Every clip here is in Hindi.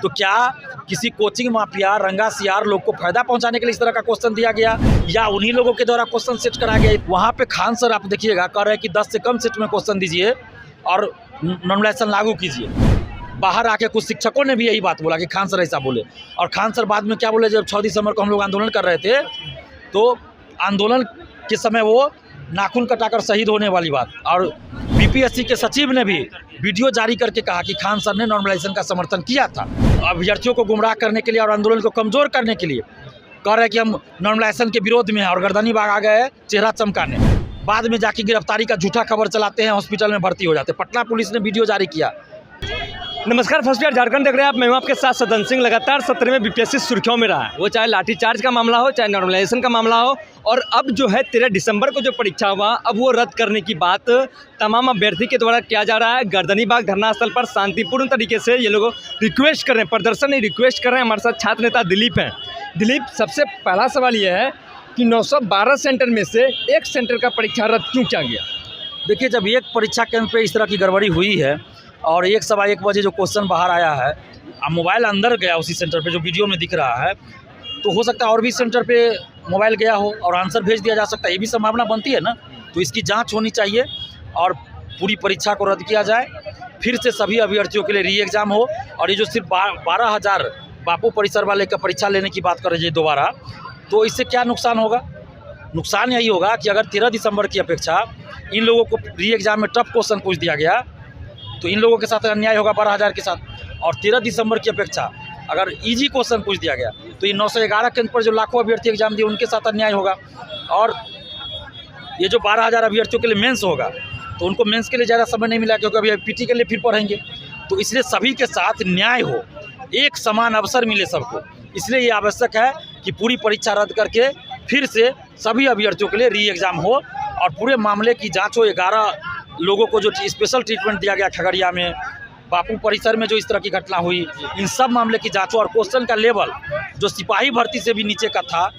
तो क्या किसी कोचिंग माफिया रंगा सियार लोग को फायदा पहुंचाने के लिए इस तरह का क्वेश्चन दिया गया या उन्हीं लोगों के द्वारा क्वेश्चन सेट करा गया? वहाँ पे खान सर आप देखिएगा कह रहे हैं कि 10 से कम सेट में क्वेश्चन दीजिए और नॉर्मलाइजेशन लागू कीजिए। बाहर आके कुछ शिक्षकों ने भी यही बात बोला कि खान सर ऐसा बोले, और खान सर बाद में क्या बोले, जब 6 दिसंबर को हम लोग आंदोलन कर रहे थे तो आंदोलन के समय वो नाखून कटाकर शहीद होने वाली बात, और बीपीएससी के सचिव ने भी वीडियो जारी करके कहा कि खान सर ने नॉर्मलाइजेशन का समर्थन किया था। अभ्यर्थियों को गुमराह करने के लिए और आंदोलन को कमज़ोर करने के लिए कह रहे हैं कि हम नॉर्मलाइजेशन के विरोध में हैं और गर्दनी बाग आ गए हैं चेहरा चमकाने। बाद में जाके गिरफ्तारी का झूठा खबर चलाते हैं, हॉस्पिटल में भर्ती हो जाते हैं। पटना पुलिस ने वीडियो जारी किया। नमस्कार, फर्स्ट ईयर झारखंड देख रहे हैं आप। मैं हूं आपके साथ सदन सिंह। लगातार सत्र में बीपीएससी सुर्खियों में रहा है, वो चाहे लाठीचार्ज का मामला हो, चाहे नॉर्मलाइजेशन का मामला हो, और अब जो है 13 दिसंबर को जो परीक्षा हुआ अब वो रद्द करने की बात तमाम अभ्यर्थी के द्वारा किया जा रहा है। गर्दनी बाग धरना स्थल पर शांतिपूर्ण तरीके से ये लोग रिक्वेस्ट कर रहे हैं, प्रदर्शन नहीं रिक्वेस्ट कर रहे हैं। हमारे साथ छात्र नेता दिलीप हैं। दिलीप, सबसे पहला सवाल ये है कि 912 सेंटर में से एक सेंटर का परीक्षा रद्द क्यों किया गया? देखिए, जब एक परीक्षा केंद्र पे इस तरह की गड़बड़ी हुई है और 1 बजे जो क्वेश्चन बाहर आया है, अब मोबाइल अंदर गया उसी सेंटर पे जो वीडियो में दिख रहा है, तो हो सकता है और भी सेंटर पे मोबाइल गया हो और आंसर भेज दिया जा सकता है, ये भी संभावना बनती है ना। तो इसकी जांच होनी चाहिए और पूरी परीक्षा को रद्द किया जाए, फिर से सभी अभ्यर्थियों के लिए री एग्ज़ाम हो। और ये जो सिर्फ 12,000 बापू परिसर वाले का परीक्षा लेने की बात कर रहे हैं दोबारा, तो इससे क्या नुकसान होगा? नुकसान यही होगा कि अगर 13 दिसंबर की अपेक्षा इन लोगों को री एग्ज़ाम में टफ क्वेश्चन पूछ दिया गया तो इन लोगों के साथ अन्याय होगा 12,000 के साथ, और 13 दिसंबर की अपेक्षा अगर इजी क्वेश्चन पूछ दिया गया तो ये 911 केंद्र पर जो लाखों अभ्यर्थी एग्जाम दिए उनके साथ अन्याय होगा। और ये जो 12,000 अभ्यर्थियों के लिए मेंस होगा तो उनको मेंस के लिए ज़्यादा समय नहीं मिला, क्योंकि अभी पीटी के लिए फिर पढ़ेंगे। तो इसलिए सभी के साथ न्याय हो, एक समान अवसर मिले सबको। इसलिए ये आवश्यक है कि पूरी परीक्षा रद्द करके फिर से सभी अभ्यर्थियों के लिए री एग्ज़ाम हो और पूरे मामले की जाँच हो। 11 लोगों को जो स्पेशल ट्रीटमेंट दिया गया खगड़िया में, बापू परिसर में जो इस तरह की घटना हुई, इन सब मामले की जांच हो और क्वेश्चन का लेवल जो सिपाही भर्ती से भी नीचे का था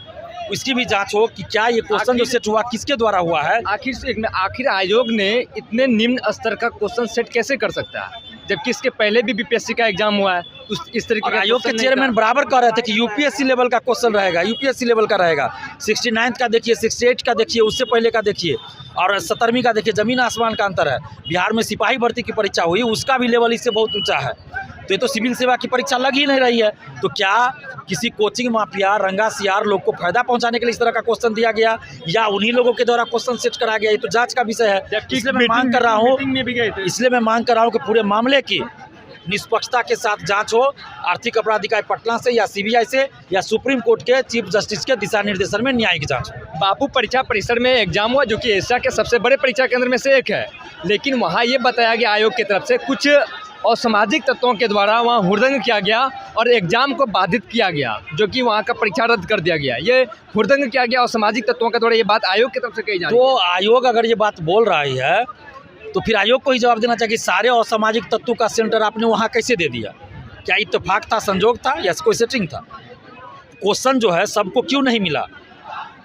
इसकी भी जांच हो कि क्या ये क्वेश्चन जो सेट हुआ किसके द्वारा हुआ है। आखिर आयोग ने इतने निम्न स्तर का क्वेश्चन सेट कैसे कर सकता है, जबकि इसके पहले भी बीपीएससी का एग्जाम हुआ है? इस तरीके का आयोग के चेयरमैन बराबर कह रहे थे कि यूपीएससी लेवल का क्वेश्चन रहेगा, यूपीएससी लेवल का रहेगा। 69 का देखिए, 68 का देखिए, उससे पहले का देखिए, और 17वीं का देखिए। ज़मीन आसमान का अंतर है। बिहार में सिपाही भर्ती की परीक्षा हुई, उसका भी लेवल इससे बहुत ऊंचा है। तो ये तो सिविल सेवा की परीक्षा लग ही नहीं रही है। तो क्या किसी कोचिंग माफिया रंगा सियार लोग को फायदा पहुंचाने के लिए इस तरह का क्वेश्चन दिया गया या उन्हीं लोगों के द्वारा क्वेश्चन सेट करा गया? ये तो जांच का विषय है। इसलिए मैं मांग कर रहा हूँ कि पूरे मामले की निष्पक्षता के साथ जांच हो। आर्थिक अपराध इकाई पटना से या सीबीआई से या सुप्रीम कोर्ट के चीफ जस्टिस के दिशा निर्देशन में न्यायिक जांच। बापू परीक्षा परिसर में एग्जाम हुआ जो कि एशिया के सबसे बड़े परीक्षा केंद्र में से एक है, लेकिन वहाँ ये बताया गया आयोग की तरफ से कुछ असामाजिक तत्वों के द्वारा वहाँ हुड़दंग किया गया और एग्जाम को बाधित किया गया, जो कि वहाँ का परीक्षा रद्द कर दिया गया। ये हुड़दंग किया गया असामाजिक तत्वों के द्वारा, ये बात आयोग की तरफ से कही जा रही है। तो आयोग अगर ये बात बोल रही है तो फिर आयोग को ही जवाब देना चाहिए कि सारे असामाजिक तत्वों का सेंटर आपने वहाँ कैसे दे दिया? क्या इत्तेफाक था, संजोग था या कोई सेटिंग था? क्वेश्चन जो है सबको क्यों नहीं मिला?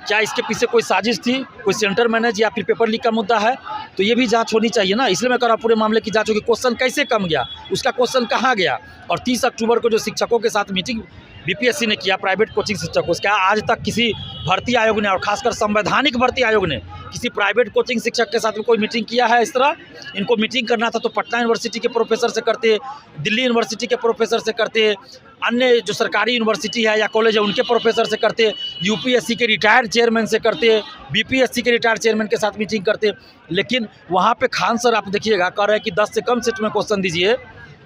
क्या इसके पीछे कोई साजिश थी, कोई सेंटर मैनेज या फिर पेपर लीक का मुद्दा है? तो ये भी जांच होनी चाहिए ना। इसलिए मैं कह रहा हूँ पूरे मामले की जांच हो कि क्वेश्चन कैसे कम गया, उसका क्वेश्चन कहाँ गया। और 30 अक्टूबर को जो शिक्षकों के साथ मीटिंग बीपीएससी ने किया, प्राइवेट कोचिंग शिक्षकों, क्या आज तक किसी भर्ती आयोग ने और खासकर संवैधानिक भर्ती आयोग ने किसी प्राइवेट कोचिंग शिक्षक के साथ में कोई मीटिंग किया है? इस तरह इनको मीटिंग करना था तो पटना यूनिवर्सिटी के प्रोफेसर से करते, दिल्ली यूनिवर्सिटी के प्रोफेसर से करते, अन्य जो सरकारी यूनिवर्सिटी है या कॉलेज है उनके प्रोफेसर से करते, यूपीएससी के रिटायर्ड चेयरमैन से करते, बीपीएससी के रिटायर्ड चेयरमैन के साथ मीटिंग करते। लेकिन वहाँ पे खान सर आप देखिएगा कह रहे हैं कि 10 से कम सेट में क्वेश्चन दीजिए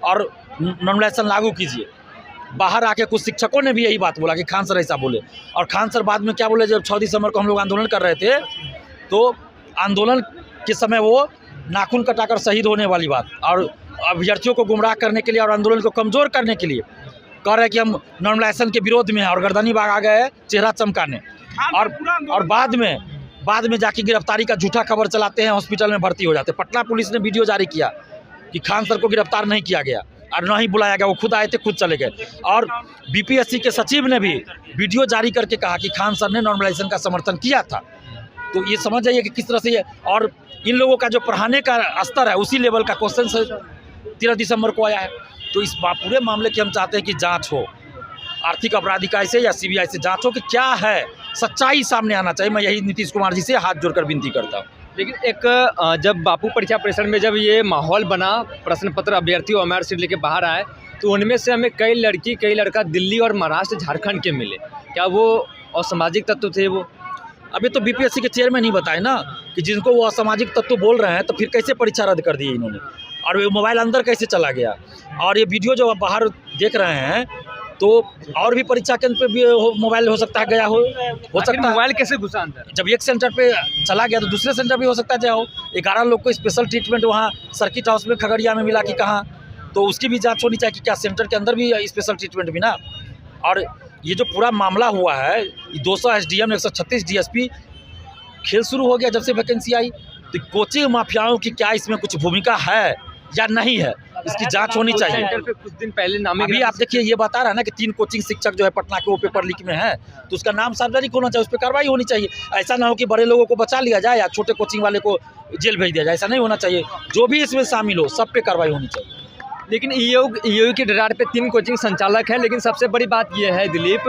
और नॉर्मलाइजेशन लागू कीजिए। बाहर आके कुछ शिक्षकों ने भी यही बात बोला कि खान सर ऐसा बोले, और खान सर बाद में क्या बोले, जब 6 दिसंबर को हम लोग आंदोलन कर रहे थे तो आंदोलन के समय वो नाखून कटाकर शहीद होने वाली बात, और अभ्यर्थियों को गुमराह करने के लिए और आंदोलन को कमज़ोर करने के लिए कह रहे हैं कि हम नॉर्मलाइजेशन के विरोध में हैं और गर्दनी बाग आ गए हैं चेहरा चमकाने। और बाद में जाके गिरफ्तारी का झूठा खबर चलाते हैं, हॉस्पिटल में भर्ती हो जाते हैं। पटना पुलिस ने वीडियो जारी किया कि खान सर को गिरफ्तार नहीं किया गया और न ही बुलाया गया, वो खुद आए थे, खुद चले गए। और बीपीएससी के सचिव ने भी वीडियो जारी करके कहा कि खान सर ने नॉर्मलाइजेशन का समर्थन किया था। तो ये समझ जाइए कि किस तरह से ये, और इन लोगों का जो पढ़ाने का स्तर है उसी लेवल का क्वेश्चन 13 दिसंबर को आया है। तो इस पूरे मामले की हम चाहते हैं कि जांच हो, आर्थिक अपराध इकाई से या सीबीआई से जांच हो कि क्या है, सच्चाई सामने आना चाहिए। मैं यही नीतीश कुमार जी से हाथ जोड़कर विनती करता हूँ। लेकिन एक जब बापू परीक्षा परिसर में जब ये माहौल बना, प्रश्न पत्र अभ्यर्थी ओएमआर सीट लेके बाहर आए, तो उनमें से हमें कई लड़की कई लड़का दिल्ली और महाराष्ट्र झारखंड के मिले। क्या वो असामाजिक तत्व थे? वो अभी तो बीपीएससी के चेयरमैन ही बताए ना कि जिनको वो असामाजिक तत्व बोल रहे हैं, तो फिर कैसे परीक्षा रद्द कर दी इन्होंने, और वो मोबाइल अंदर कैसे चला गया। और ये वीडियो जो आप बाहर देख रहे हैं, तो और भी परीक्षा केंद्र पे भी मोबाइल हो सकता है गया हो सकता है। मोबाइल कैसे घुसा अंदर? जब एक सेंटर पे चला गया तो दूसरे सेंटर भी हो सकता है गया हो। 11 लोग को स्पेशल ट्रीटमेंट वहाँ सर्किट हाउस में खगड़िया में मिला कि कहाँ, तो उसकी भी जांच होनी चाहिए कि क्या सेंटर के अंदर भी स्पेशल ट्रीटमेंट भी ना। और ये जो पूरा मामला हुआ है, 200 एसडीएम 136 डीएसपी, खेल शुरू हो गया जब से वैकेंसी आई। तो कोचिंग माफियाओं की क्या इसमें कुछ भूमिका है या नहीं है, इसकी जांच होनी चाहिए। सेंटर पे कुछ दिन पहले नामे अभी आप देखिए, ये बता रहा है ना कि 3 कोचिंग शिक्षक जो है पटना के वो पेपर लीक में है, तो उसका नाम सार्वजनिक होना चाहिए, उस पर कार्रवाई होनी चाहिए। ऐसा ना हो कि बड़े लोगों को बचा लिया जाए या छोटे कोचिंग वाले को जेल भेज दिया जाए, ऐसा नहीं होना चाहिए। जो भी इसमें शामिल हो, सब पे कार्रवाई होनी चाहिए। लेकिन ईओ की डरार पे 3 कोचिंग संचालक हैं। लेकिन सबसे बड़ी बात यह है दिलीप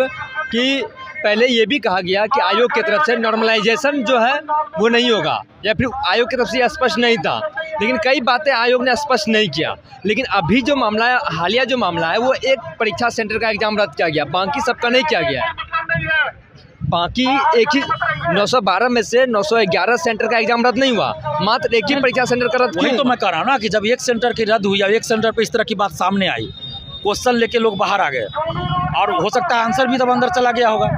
कि पहले ये भी कहा गया कि आयोग की तरफ से नॉर्मलाइजेशन जो है वो नहीं होगा, या फिर आयोग की तरफ से स्पष्ट नहीं था। लेकिन कई बातें आयोग ने स्पष्ट नहीं किया। लेकिन अभी जो मामला है, हालिया जो मामला है, वो एक परीक्षा सेंटर का एग्जाम रद्द किया गया, बाकी सबका नहीं किया गया है। बाकी एक ही 912 में से 911 सेंटर का एग्जाम रद्द नहीं हुआ, मात्र एक ही परीक्षा सेंटर का रद्द। वही तो मैं कह रहा हूँ ना कि जब एक सेंटर की रद्द हुई या एक सेंटर पे इस तरह की बात सामने आई, क्वेश्चन लेके लोग बाहर आ गए, और हो सकता है आंसर भी तब अंदर चला गया होगा,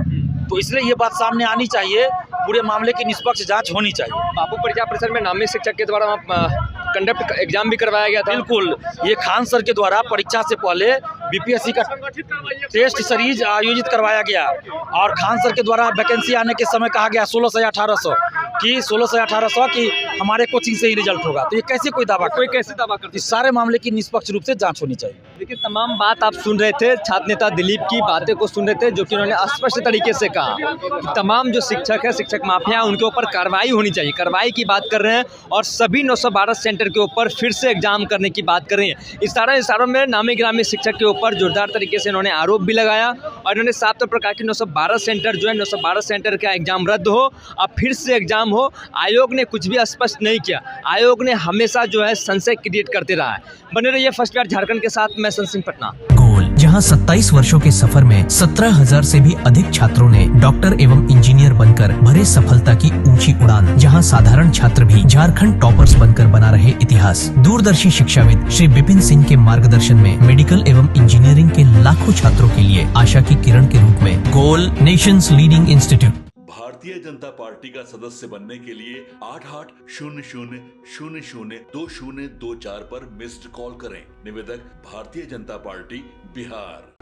तो इसलिए ये बात सामने आनी चाहिए। पूरे मामले की निष्पक्ष जांच होनी चाहिए। बापू परीक्षा परिसर में नामी शिक्षक के द्वारा कंडक्ट एग्जाम भी करवाया गया था। बिल्कुल, ये खान सर के द्वारा परीक्षा से पहले बीपीएससी का टेस्ट सीरीज आयोजित करवाया गया, और खान सर के द्वारा वैकेंसी आने के समय कहा गया 1600 या 1800 कि 1600 या 1800 कि हमारे कोचिंग से ही रिजल्ट होगा। तो ये कैसे कोई दावा करता? इस सारे मामले की निष्पक्ष रूप से जांच होनी चाहिए। देखिए, तमाम बात आप सुन रहे थे, छात्र नेता दिलीप की बातें को सुन रहे थे, जो कि उन्होंने स्पष्ट तरीके से कहा कि तमाम जो शिक्षक है, शिक्षक माफिया, उनके ऊपर कार्रवाई होनी चाहिए। कार्रवाई की बात कर रहे हैं, और सभी 912 सेंटर के ऊपर फिर से एग्जाम करने की बात कर रहे हैं। इशारों में नामी गिरामी शिक्षक के ऊपर जोरदार तरीके से इन्होंने आरोप भी लगाया, और इन्होंने साफ तौर पर कहा कि 912 सेंटर जो है, 912 सेंटर का एग्जाम रद्द हो, अब फिर से एग्जाम हो। आयोग ने कुछ भी स्पष्ट नहीं किया। आयोग ने हमेशा जो है संशय क्रिएट करते रहा है। बने रहिए फर्स्ट बार झारखंड के साथ, मैं संसिंह पटना। गोल, जहां 27 वर्षों के सफर में 17,000 से भी अधिक छात्रों ने डॉक्टर एवं इंजीनियर बनकर भरे सफलता की ऊंची उड़ान, जहां साधारण छात्र भी झारखंड टॉपर्स बनकर बना रहे इतिहास। दूरदर्शी शिक्षाविद श्री विपिन सिंह के मार्गदर्शन में मेडिकल एवं इंजीनियरिंग के लाखों छात्रों के लिए आशा की किरण के रूप में गोल, Nations leading institute. Bharatiya Janata party का सदस्य बनने के लिए 8800002024 पर मिस्ड कॉल करें। निवेदक, भारतीय जनता पार्टी, बिहार।